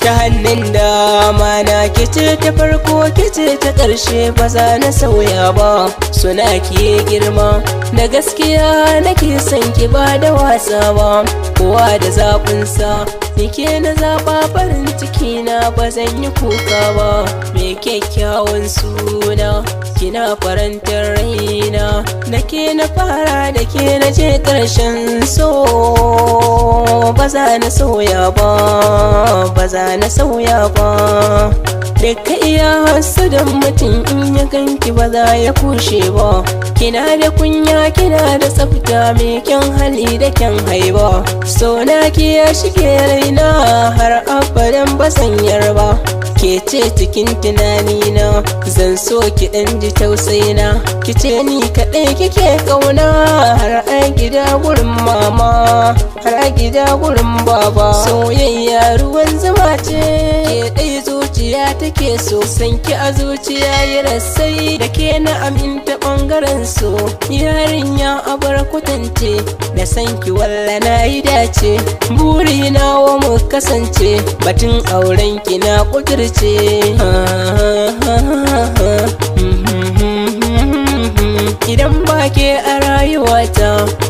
ta hannun dama na kice ta farko kice ta ƙarshe ba za na sauya ba suna ki girma da gaskiya nake son ki ba da wasa ba kowa da zaɓinsa nike na zaɓa farin ciki na ba zan yi kuka ba mai kyakkyawan suna kina farantar raina nake na fara da ke na je ƙarshen so ba za na sauya ba ba za na sauya ba daga iya hasadan mutum in ya ganki ba za ya kushe ba kina da kunya kina da tsafta mai kyan hali da kyan haiba so na ki ya shige raina har abadan ba sanyar ba ke ce cikin tunanina zan so ki dan ji tausayina ki ce ni kaɗai kike kauna har a gida gurin mama har a gida gurin baba soyayya ruwan zuma ce ke ɗai zuciya take so san ki a zuciya yi rasai da ke na aminta ɓangaren so yarinya a bar kwatance da san ki walla na yi dace burina wa mu kasance batun auren ki na kudirce idan ba ke a rayuwata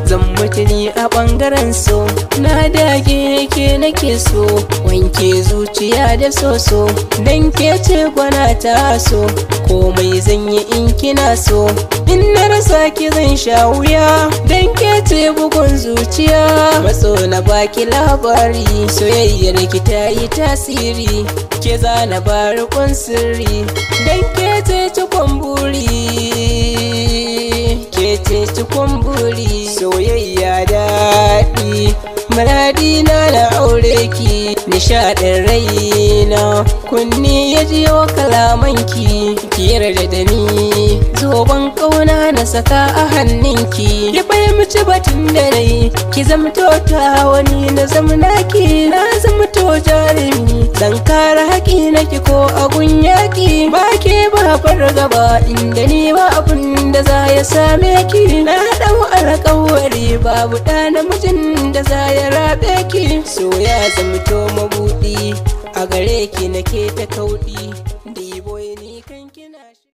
zan mutu ni a ɓangaren so na dage ke nake so wanke zuciya da soso dan ke ce gwana ta so komai zan yi in kina so in na rasa ki zan sha wuya dan ke ce bugun zuciya matso na baki labari soyayyar ki ta yi tasiri ke za na bari kun sirri dan ke ce cikon buri ke ce cikon buri soyayya daɗi maradi na aure ki nishaɗin raina kunni ya jiyo kalamanki ki yarda da ni zoben ƙauna na saka a hannunki ya fahimci batun da rai ki zamto ta wani na zamnaki na zamto jarumi zan kare haƙi naki ko agun yaƙi ba ke ba fargaba inda ni ba abin da za ya same ki na ɗau alƙawari babu ɗa namijin da za ya rabe ki so ya zamto mabuɗi a gare ki nake ta kauɗi.